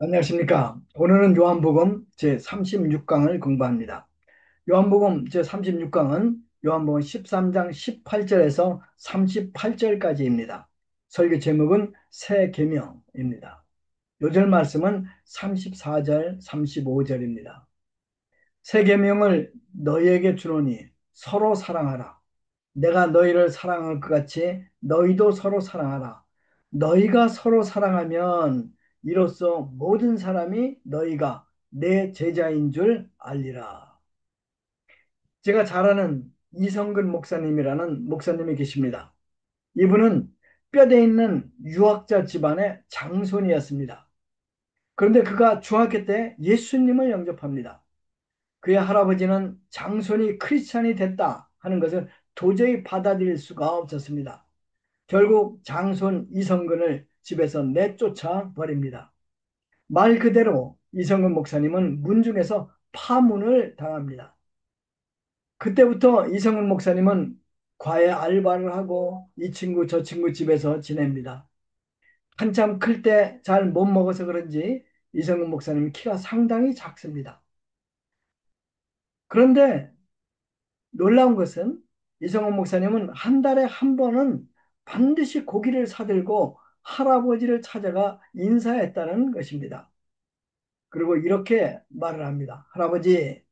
안녕하십니까. 오늘은 요한복음 제36강을 공부합니다. 요한복음 제36강은 요한복음 13장 18절에서 38절까지입니다. 설교 제목은 새 계명입니다. 요절 말씀은 34절, 35절입니다. 새 계명을 너희에게 주노니 서로 사랑하라. 내가 너희를 사랑할 것 같이 너희도 서로 사랑하라. 너희가 서로 사랑하면 이로써 모든 사람이 너희가 내 제자인 줄 알리라. 제가 잘 아는 이성근 목사님이라는 목사님이 계십니다. 이분은 뼈대 있는 유학자 집안의 장손이었습니다. 그런데 그가 중학교 때 예수님을 영접합니다. 그의 할아버지는 장손이 크리스찬이 됐다 하는 것을 도저히 받아들일 수가 없었습니다. 결국 장손 이성근을 집에서 내쫓아 버립니다. 말 그대로 이성근 목사님은 문중에서 파문을 당합니다. 그때부터 이성근 목사님은 과외 알바를 하고 이 친구 저 친구 집에서 지냅니다. 한참 클 때 잘 못 먹어서 그런지 이성근 목사님 키가 상당히 작습니다. 그런데 놀라운 것은 이성훈 목사님은 한 달에 한 번은 반드시 고기를 사들고 할아버지를 찾아가 인사했다는 것입니다. 그리고 이렇게 말을 합니다. 할아버지,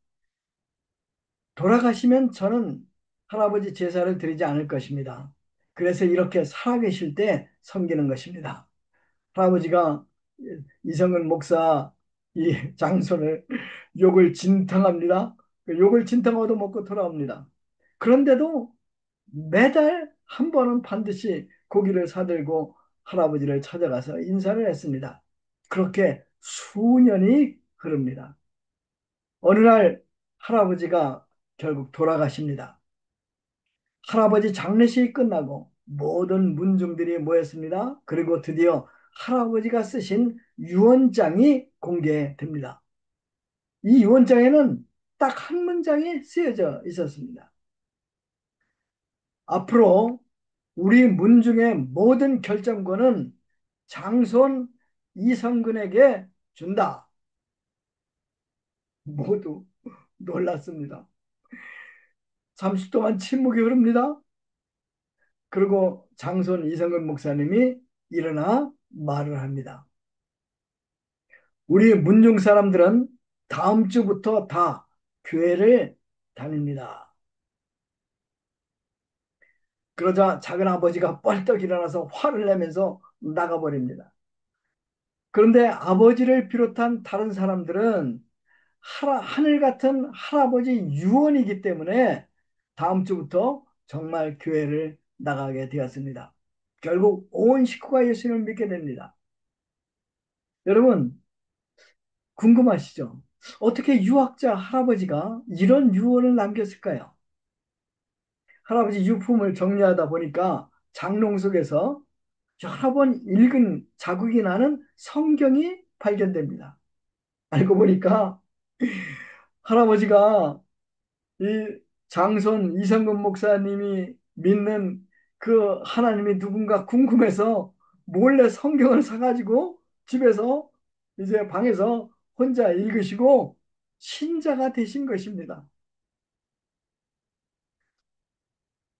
돌아가시면 저는 할아버지 제사를 드리지 않을 것입니다. 그래서 이렇게 살아계실 때 섬기는 것입니다. 할아버지가 이성근 목사 이 장손을 욕을 진탕합니다. 그 욕을 진탕 얻어먹고 돌아옵니다. 그런데도 매달 한 번은 반드시 고기를 사들고 할아버지를 찾아가서 인사를 했습니다. 그렇게 수년이 흐릅니다. 어느 날 할아버지가 결국 돌아가십니다. 할아버지 장례식이 끝나고 모든 문중들이 모였습니다. 그리고 드디어 할아버지가 쓰신 유언장이 공개됩니다. 이 유언장에는 딱 한 문장이 쓰여져 있었습니다. 앞으로 우리 문중의 모든 결정권은 장손 이성근에게 준다. 모두 놀랐습니다. 잠시 동안 침묵이 흐릅니다. 그리고 장손 이성근 목사님이 일어나 말을 합니다. 우리 문중 사람들은 다음 주부터 다 교회를 다닙니다. 그러자 작은 아버지가 뻘떡 일어나서 화를 내면서 나가버립니다. 그런데 아버지를 비롯한 다른 사람들은 하늘 같은 할아버지 유언이기 때문에 다음 주부터 정말 교회를 나가게 되었습니다. 결국 온 식구가 예수님을 믿게 됩니다. 여러분, 궁금하시죠? 어떻게 유학자 할아버지가 이런 유언을 남겼을까요? 할아버지 유품을 정리하다 보니까 장롱 속에서 여러 번 읽은 자국이 나는 성경이 발견됩니다. 알고 보니까 할아버지가 이 장손 이성근 목사님이 믿는 그 하나님이 누군가 궁금해서 몰래 성경을 사가지고 집에서 이제 방에서 혼자 읽으시고 신자가 되신 것입니다.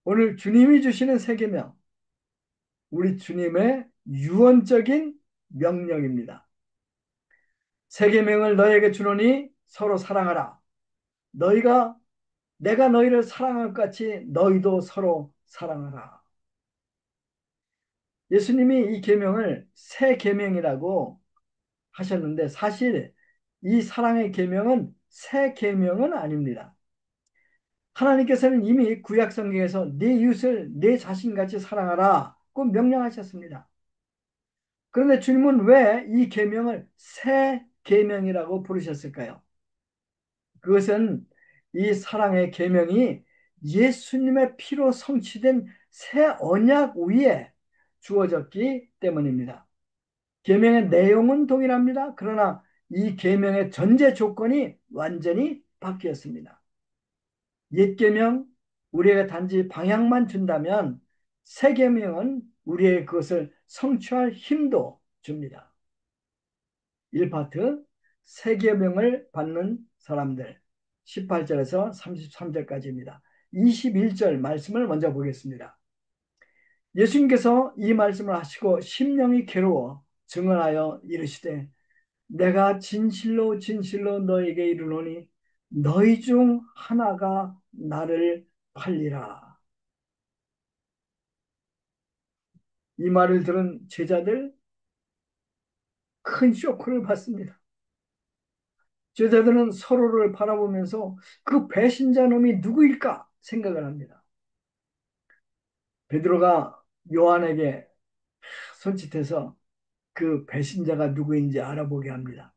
오늘 주님이 주시는 세계명, 우리 주님의 유언적인 명령입니다. 세계명을 너에게 주노니 서로 사랑하라. 너희가 내가 너희를 사랑할 것 같이 너희도 서로 사랑하라. 예수님이 이 계명을 새 계명이라고 하셨는데 사실 이 사랑의 계명은 새 계명은 아닙니다. 하나님께서는 이미 구약 성경에서 네 이웃을 내 자신같이 사랑하라고 명령하셨습니다. 그런데 주님은 왜 이 계명을 새 계명이라고 부르셨을까요? 그것은 이 사랑의 계명이 예수님의 피로 성취된 새 언약 위에 주어졌기 때문입니다. 계명의 내용은 동일합니다. 그러나 이 계명의 전제 조건이 완전히 바뀌었습니다. 옛 계명 우리에게 단지 방향만 준다면 새 계명은 우리의 그것을 성취할 힘도 줍니다. 1파트 세계명을 받는 사람들 18절에서 33절까지입니다. 21절 말씀을 먼저 보겠습니다. 예수님께서 이 말씀을 하시고 심령이 괴로워 증언하여 이르시되 내가 진실로 진실로 너에게 이르노니 너희 중 하나가 나를 팔리라. 이 말을 들은 제자들 큰 쇼크를 받습니다. 제자들은 서로를 바라보면서 그 배신자 놈이 누구일까 생각을 합니다. 베드로가 요한에게 손짓해서 그 배신자가 누구인지 알아보게 합니다.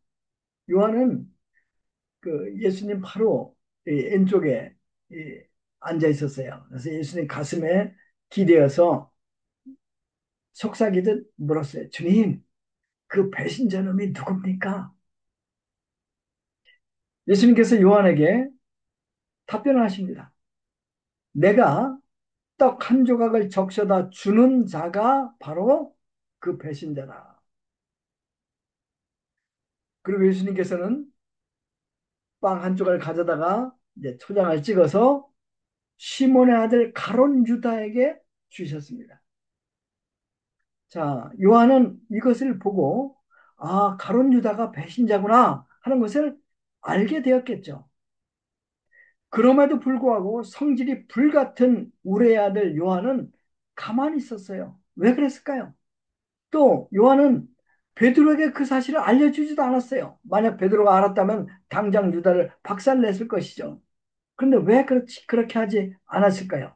요한은 그 예수님 바로 왼쪽에 앉아 있었어요. 그래서 예수님 가슴에 기대어서 속삭이듯 물었어요. 주님, 그 배신자 놈이 누굽니까? 예수님께서 요한에게 답변을 하십니다. 내가 떡 한 조각을 적셔다 주는 자가 바로 그 배신자다. 그리고 예수님께서는 빵 한 조각을 가져다가 이제 초장을 찍어서 시몬의 아들 가룟 유다에게 주셨습니다. 자, 요한은 이것을 보고 아, 가룟 유다가 배신자구나 하는 것을 알게 되었겠죠. 그럼에도 불구하고 성질이 불같은 우레의 아들 요한은 가만히 있었어요. 왜 그랬을까요? 또 요한은 베드로에게 그 사실을 알려주지도 않았어요. 만약 베드로가 알았다면 당장 유다를 박살냈을 것이죠. 그런데 왜 그렇게 하지 않았을까요?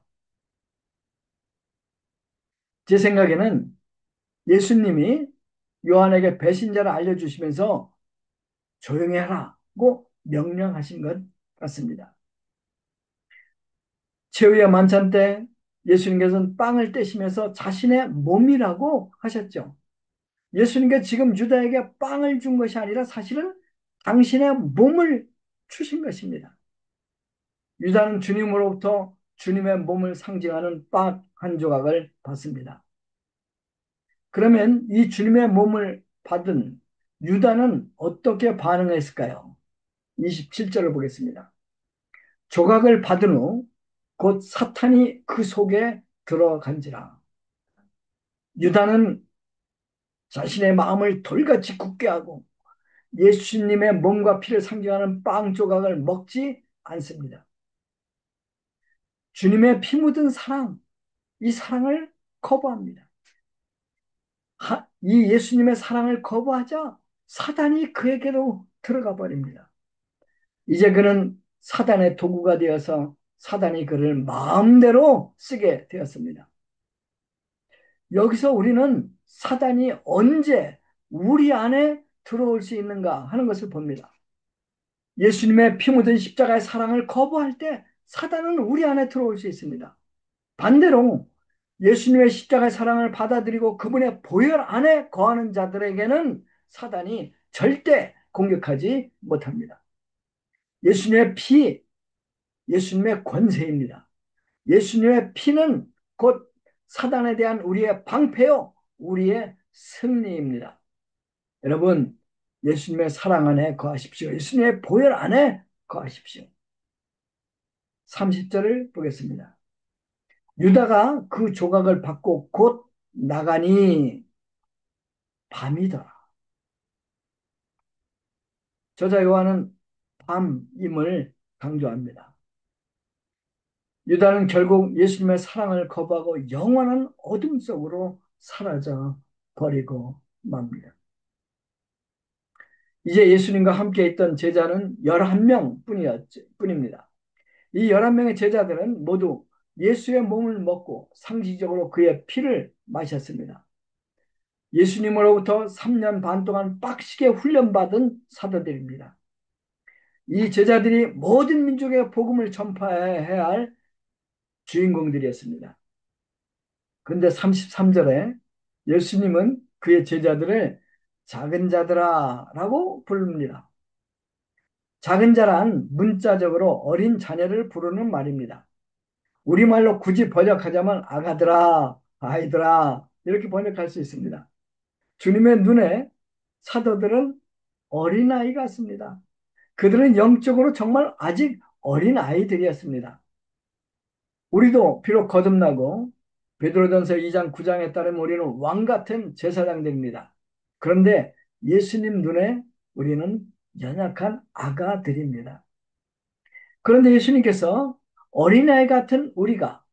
제 생각에는 예수님이 요한에게 배신자를 알려주시면서 조용히 하라고 명령하신 것 같습니다. 최후의 만찬 때 예수님께서는 빵을 떼시면서 자신의 몸이라고 하셨죠. 예수님께 지금 유다에게 빵을 준 것이 아니라 사실은 당신의 몸을 주신 것입니다. 유다는 주님으로부터 주님의 몸을 상징하는 빵 한 조각을 받습니다. 그러면 이 주님의 몸을 받은 유다는 어떻게 반응했을까요? 27절을 보겠습니다. 조각을 받은 후 곧 사탄이 그 속에 들어간지라. 유다는 자신의 마음을 돌같이 굳게 하고 예수님의 몸과 피를 상징하는 빵 조각을 먹지 않습니다. 주님의 피 묻은 사랑, 이 사랑을 거부합니다. 이 예수님의 사랑을 거부하자 사단이 그에게로 들어가 버립니다. 이제 그는 사단의 도구가 되어서 사단이 그를 마음대로 쓰게 되었습니다. 여기서 우리는 사단이 언제 우리 안에 들어올 수 있는가 하는 것을 봅니다. 예수님의 피 묻은 십자가의 사랑을 거부할 때 사단은 우리 안에 들어올 수 있습니다. 반대로 예수님의 십자가의 사랑을 받아들이고 그분의 보혈 안에 거하는 자들에게는 사단이 절대 공격하지 못합니다. 예수님의 피, 예수님의 권세입니다. 예수님의 피는 곧 사단에 대한 우리의 방패요, 우리의 승리입니다. 여러분, 예수님의 사랑 안에 거하십시오. 예수님의 보혈 안에 거하십시오. 30절을 보겠습니다. 유다가 그 조각을 받고 곧 나가니 밤이더라. 저자 요한은 밤임을 강조합니다. 유다는 결국 예수님의 사랑을 거부하고 영원한 어둠 속으로 사라져 버리고 맙니다. 이제 예수님과 함께 있던 제자는 11명 뿐입니다. 이 11명의 제자들은 모두 예수의 몸을 먹고 상징적으로 그의 피를 마셨습니다. 예수님으로부터 3년 반 동안 빡시게 훈련받은 사도들입니다. 이 제자들이 모든 민족의 복음을 전파해야 할 주인공들이었습니다. 그런데 33절에 예수님은 그의 제자들을 작은 자들아 라고 부릅니다. 작은 자란 문자적으로 어린 자녀를 부르는 말입니다. 우리말로 굳이 번역하자면 아가들아, 아이들아 이렇게 번역할 수 있습니다. 주님의 눈에 사도들은 어린아이 같습니다. 그들은 영적으로 정말 아직 어린아이들이었습니다. 우리도 비록 거듭나고 베드로전서 2장 9장에 따르면 우리는 왕 같은 제사장들입니다. 그런데 예수님 눈에 우리는 연약한 아가들입니다. 그런데 예수님께서 어린아이 같은 우리가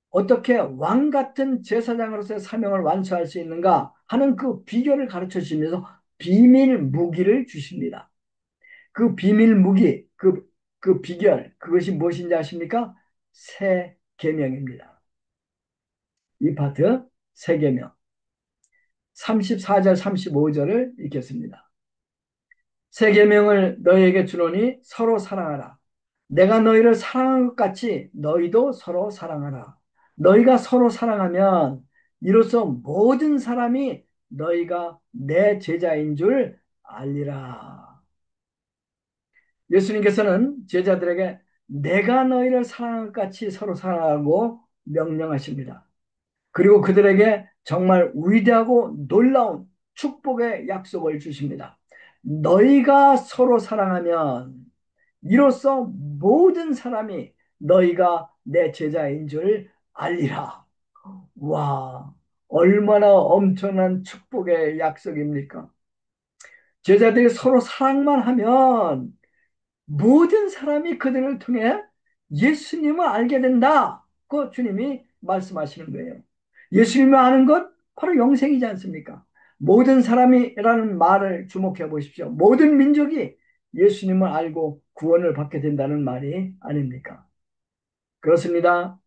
어떻게 왕 같은 제사장으로서의 사명을 완수할 수 있는가 하는 그 비결을 가르쳐 주시면서 비밀 무기를 주십니다. 그 비밀 무기, 그 비결, 그것이 무엇인지 아십니까? 새 계명입니다. 이 파트 새 계명. 34절, 35절을 읽겠습니다. 새 계명을 너희에게 주노니 서로 사랑하라. 내가 너희를 사랑한 것 같이 너희도 서로 사랑하라. 너희가 서로 사랑하면 이로써 모든 사람이 너희가 내 제자인 줄 알리라. 예수님께서는 제자들에게 내가 너희를 사랑한 것 같이 서로 사랑하고 명령하십니다. 그리고 그들에게 정말 위대하고 놀라운 축복의 약속을 주십니다. 너희가 서로 사랑하면 이로써 모든 사람이 너희가 내 제자인 줄 알리라. 와, 얼마나 엄청난 축복의 약속입니까? 제자들이 서로 사랑만 하면 모든 사람이 그들을 통해 예수님을 알게 된다. 그 주님이 말씀하시는 거예요. 예수님을 아는 것 바로 영생이지 않습니까? 모든 사람이라는 말을 주목해 보십시오. 모든 민족이 예수님을 알고 구원을 받게 된다는 말이 아닙니까? 그렇습니다.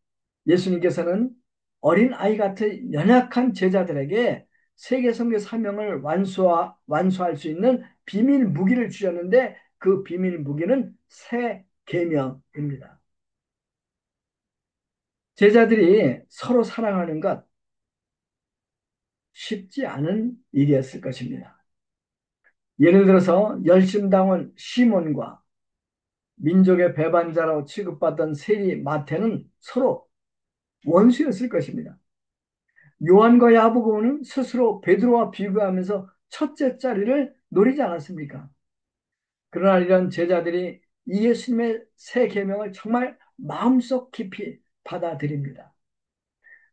예수님께서는 어린 아이 같은 연약한 제자들에게 세계 선교 사명을 완수할 수 있는 비밀 무기를 주셨는데 그 비밀 무기는 새 계명입니다. 제자들이 서로 사랑하는 것 쉽지 않은 일이었을 것입니다. 예를 들어서 열심당원 시몬과 민족의 배반자로 취급받던 세리 마태는 서로 원수였을 것입니다. 요한과 야고보는 스스로 베드로와 비교하면서 첫째 자리를 노리지 않았습니까? 그러나 이런 제자들이 이 예수님의 새 계명을 정말 마음속 깊이 받아들입니다.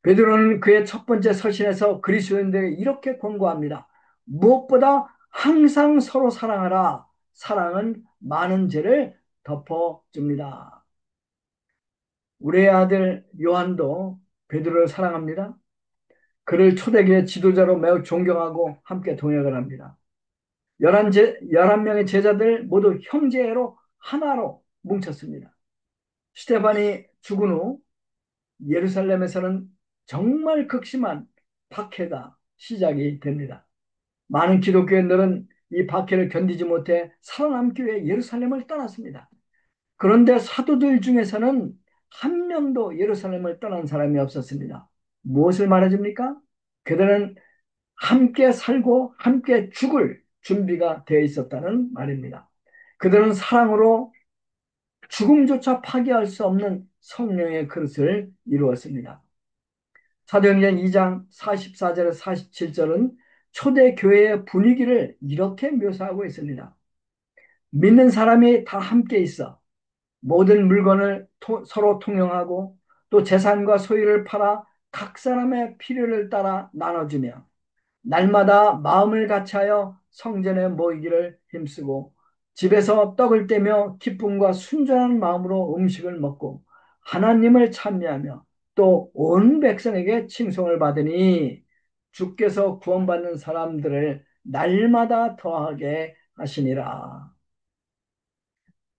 베드로는 그의 첫 번째 서신에서 그리스도인들에게 이렇게 권고합니다. 무엇보다 항상 서로 사랑하라. 사랑은 많은 죄를 덮어줍니다. 우리의 아들 요한도 베드로를 사랑합니다. 그를 초대교회 지도자로 매우 존경하고 함께 동역을 합니다. 11명의 제자들 모두 형제로 하나로 뭉쳤습니다. 스테반이 죽은 후 예루살렘에서는 정말 극심한 박해가 시작이 됩니다. 많은 기독교인들은 이 박해를 견디지 못해 살아남기 위해 예루살렘을 떠났습니다. 그런데 사도들 중에서는 한 명도 예루살렘을 떠난 사람이 없었습니다. 무엇을 말해줍니까? 그들은 함께 살고 함께 죽을 준비가 되어 있었다는 말입니다. 그들은 사랑으로 죽음조차 파괴할 수 없는 성령의 그릇을 이루었습니다. 사도행전 2장 44절에서 47절은 초대교회의 분위기를 이렇게 묘사하고 있습니다. 믿는 사람이 다 함께 있어 모든 물건을 서로 통용하고 또 재산과 소유를 팔아 각 사람의 필요를 따라 나눠주며 날마다 마음을 같이하여 성전에 모이기를 힘쓰고 집에서 떡을 떼며 기쁨과 순전한 마음으로 음식을 먹고 하나님을 찬미하며 또 온 백성에게 칭송을 받으니 주께서 구원받는 사람들을 날마다 더하게 하시니라.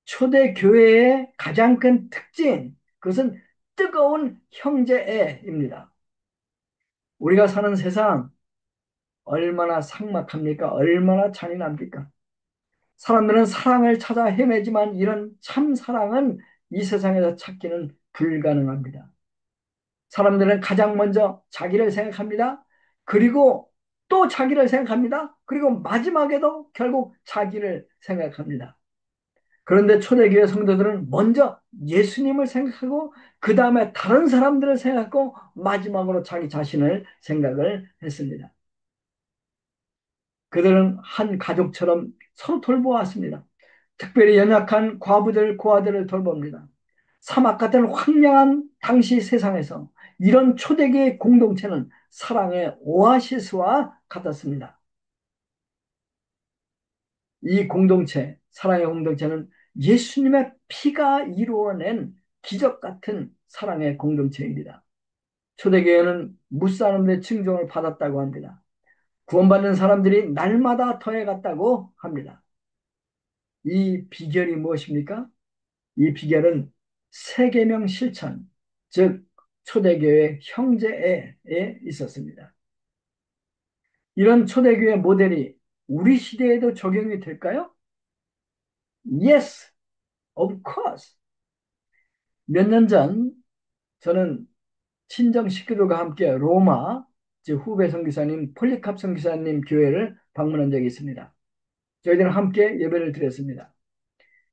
초대교회의 가장 큰 특징, 그것은 뜨거운 형제애입니다. 우리가 사는 세상 얼마나 삭막합니까? 얼마나 잔인합니까? 사람들은 사랑을 찾아 헤매지만 이런 참 사랑은 이 세상에서 찾기는 불가능합니다. 사람들은 가장 먼저 자기를 생각합니다. 그리고 또 자기를 생각합니다. 그리고 마지막에도 결국 자기를 생각합니다. 그런데 초대교회 성도들은 먼저 예수님을 생각하고 그 다음에 다른 사람들을 생각하고 마지막으로 자기 자신을 생각을 했습니다. 그들은 한 가족처럼 서로 돌보았습니다. 특별히 연약한 과부들, 고아들을 돌봅니다. 사막 같은 황량한 당시 세상에서 이런 초대교회 공동체는 사랑의 오아시스와 같았습니다. 이 공동체, 사랑의 공동체는 예수님의 피가 이루어낸 기적 같은 사랑의 공동체입니다. 초대교회는 무사람들의 칭송을 받았다고 합니다. 구원받는 사람들이 날마다 더해갔다고 합니다. 이 비결이 무엇입니까? 이 비결은 세계명 실천, 즉 초대교회 형제애에 있었습니다. 이런 초대교회 모델이 우리 시대에도 적용이 될까요? Yes, of course. 몇 년 전 저는 친정 식구들과 함께 로마, 즉 후배 선교사님 폴리캅 선교사님 교회를 방문한 적이 있습니다. 저희들은 함께 예배를 드렸습니다.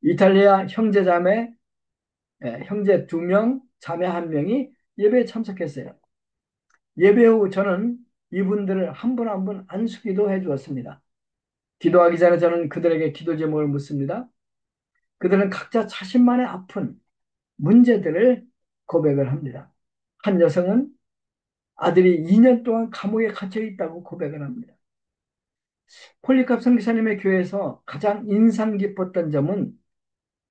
이탈리아 형제 자매, 형제 2명, 자매 1명이 예배에 참석했어요. 예배 후 저는 이분들을 한 분 한 분 안수기도 해주었습니다. 기도하기 전에 저는 그들에게 기도 제목을 묻습니다. 그들은 각자 자신만의 아픈 문제들을 고백을 합니다. 한 여성은 아들이 2년 동안 감옥에 갇혀 있다고 고백을 합니다. 폴리캅 선교사님의 교회에서 가장 인상 깊었던 점은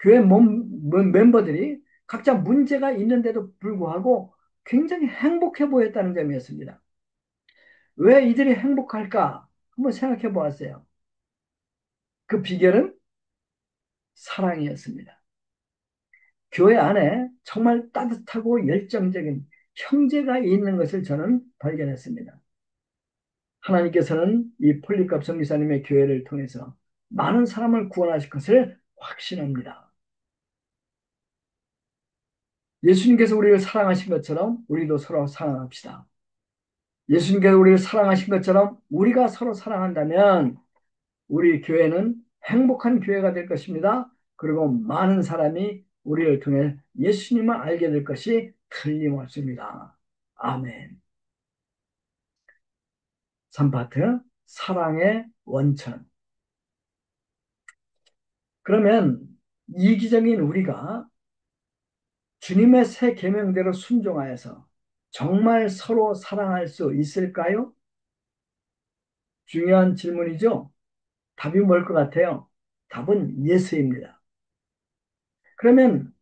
교회 멤버들이 각자 문제가 있는데도 불구하고 굉장히 행복해 보였다는 점이었습니다. 왜 이들이 행복할까? 한번 생각해 보았어요. 그 비결은 사랑이었습니다. 교회 안에 정말 따뜻하고 열정적인 형제가 있는 것을 저는 발견했습니다. 하나님께서는 이 폴리캅 선교사님의 교회를 통해서 많은 사람을 구원하실 것을 확신합니다. 예수님께서 우리를 사랑하신 것처럼 우리도 서로 사랑합시다. 예수님께서 우리를 사랑하신 것처럼 우리가 서로 사랑한다면 우리 교회는 행복한 교회가 될 것입니다. 그리고 많은 사람이 우리를 통해 예수님을 알게 될 것이 틀림없습니다. 아멘. 3파트 사랑의 원천. 그러면 이기적인 우리가 주님의 새 계명대로 순종하여서 정말 서로 사랑할 수 있을까요? 중요한 질문이죠. 답이 뭘 것 같아요? 답은 예스입니다. 그러면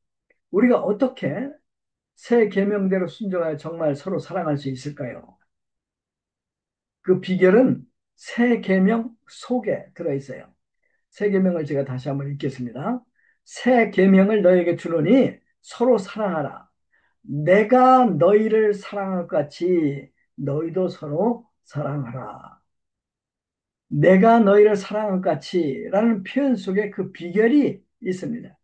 우리가 어떻게 새 계명대로 순종하여 정말 서로 사랑할 수 있을까요? 그 비결은 새 계명 속에 들어있어요. 새 계명을 제가 다시 한번 읽겠습니다. 새 계명을 너에게 주노니 서로 사랑하라. 내가 너희를 사랑할 것 같이 너희도 서로 사랑하라. 내가 너희를 사랑할 것 같이 라는 표현 속에 그 비결이 있습니다.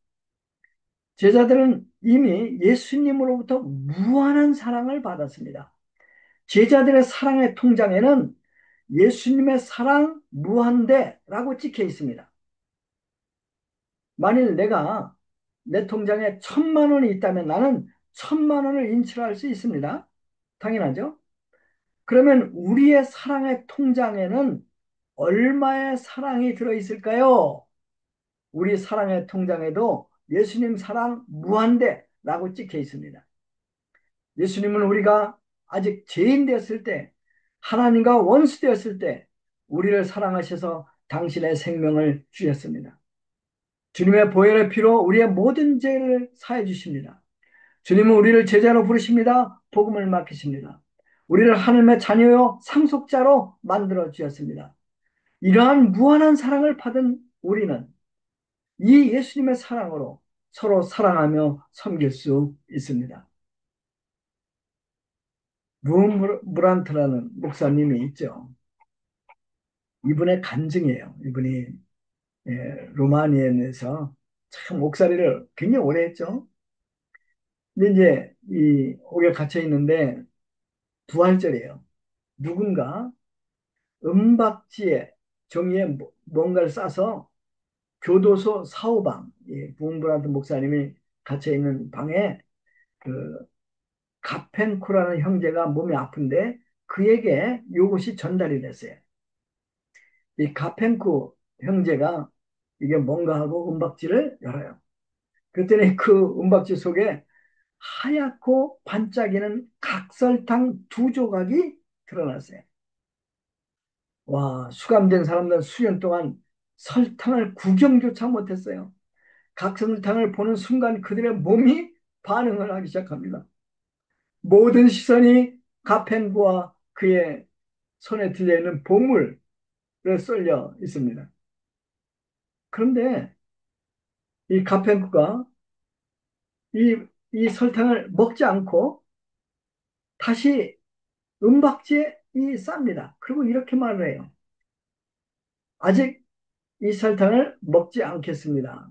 제자들은 이미 예수님으로부터 무한한 사랑을 받았습니다. 제자들의 사랑의 통장에는 예수님의 사랑 무한대라고 찍혀 있습니다. 만일 내가 내 통장에 1,000만 원이 있다면 나는 1,000만 원을 인출할 수 있습니다. 당연하죠? 그러면 우리의 사랑의 통장에는 얼마의 사랑이 들어있을까요? 우리 사랑의 통장에도 예수님 사랑 무한대라고 찍혀 있습니다. 예수님은 우리가 아직 죄인 되었을 때, 하나님과 원수 되었을 때 우리를 사랑하셔서 당신의 생명을 주셨습니다. 주님의 보혈의 피로 우리의 모든 죄를 사해 주십니다. 주님은 우리를 제자로 부르십니다. 복음을 맡기십니다. 우리를 하나님의 자녀요 상속자로 만들어 주셨습니다. 이러한 무한한 사랑을 받은 우리는 이 예수님의 사랑으로 서로 사랑하며 섬길 수 있습니다. 무란트라는 목사님이 있죠. 이분의 간증이에요. 이분이 루마니아에서 참 목사리를 굉장히 오래 했죠. 근데 이제 이 옥에 갇혀 있는데 부활절이에요. 누군가 은박지에 종이에 뭔가를 싸서 교도소 사후방, 부흥브란트 목사님이 갇혀 있는 방에 그 가펜코라는 형제가 몸이 아픈데 그에게 이것이 전달이 됐어요. 이 가펜쿠 형제가 이게 뭔가 하고 은박지를 열어요. 그랬더니 그 은박지 속에 하얗고 반짝이는 각설탕 두 조각이 드러났어요. 와, 수감된 사람들은 수년 동안 설탕을 구경조차 못했어요. 각설탕을 보는 순간 그들의 몸이 반응을 하기 시작합니다. 모든 시선이 가펜구와 그의 손에 들려있는 보물에 쏠려 있습니다. 그런데 이 가펜구가 이, 이 설탕을 먹지 않고 다시 은박지에 쌉니다. 그리고 이렇게 말을 해요. 아직 이 설탕을 먹지 않겠습니다.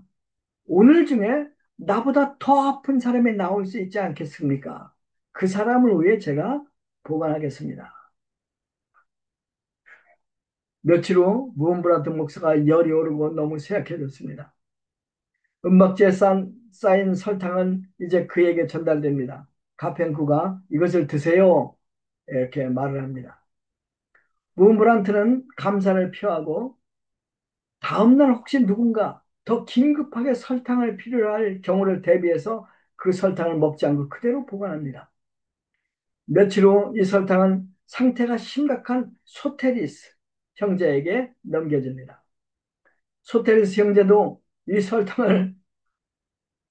오늘 중에 나보다 더 아픈 사람이 나올 수 있지 않겠습니까? 그 사람을 위해 제가 보관하겠습니다. 며칠 후 무음브라트 목사가 열이 오르고 너무 쇠약해졌습니다. 은박지에 쌓인 설탕은 이제 그에게 전달됩니다. 가펜쿠가 이것을 드세요. 이렇게 말을 합니다. 무음브란트는 감사를 표하고 다음날 혹시 누군가 더 긴급하게 설탕을 필요로 할 경우를 대비해서 그 설탕을 먹지 않고 그대로 보관합니다. 며칠 후 이 설탕은 상태가 심각한 소테리스 형제에게 넘겨집니다. 소테리스 형제도 이 설탕을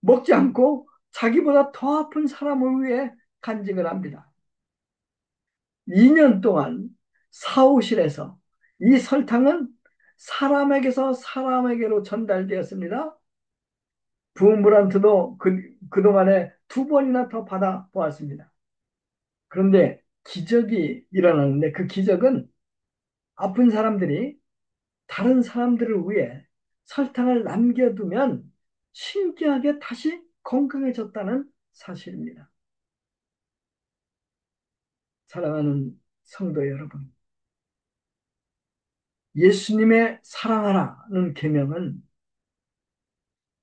먹지 않고 자기보다 더 아픈 사람을 위해 간직을 합니다. 2년 동안 사무실에서 이 설탕은 사람에게서 사람에게로 전달되었습니다. 부음브란트도 그동안에 두 번이나 더 받아보았습니다. 그런데 기적이 일어나는데 그 기적은 아픈 사람들이 다른 사람들을 위해 설탕을 남겨두면 신기하게 다시 건강해졌다는 사실입니다. 사랑하는 성도 여러분, 예수님의 사랑하라는 계명은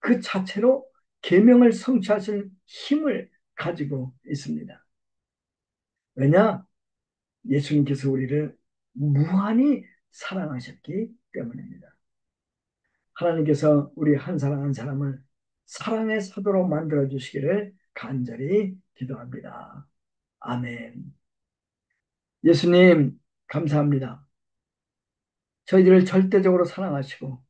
그 자체로 계명을 성취하실 힘을 가지고 있습니다. 왜냐? 예수님께서 우리를 무한히 사랑하셨기 때문입니다. 하나님께서 우리 한 사람 한 사람을 사랑의 사도로 만들어 주시기를 간절히 기도합니다. 아멘. 예수님, 감사합니다. 저희들을 절대적으로 사랑하시고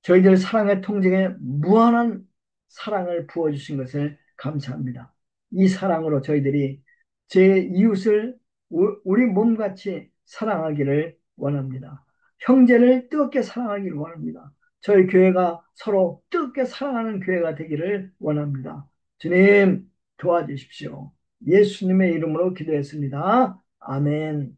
저희들 사랑의 통증에 무한한 사랑을 부어주신 것을 감사합니다. 이 사랑으로 저희들이 제 이웃을 우리 몸같이 사랑하기를 원합니다. 형제를 뜨겁게 사랑하기를 원합니다. 저희 교회가 서로 뜨겁게 사랑하는 교회가 되기를 원합니다. 주님 도와주십시오. 예수님의 이름으로 기도했습니다. 아멘.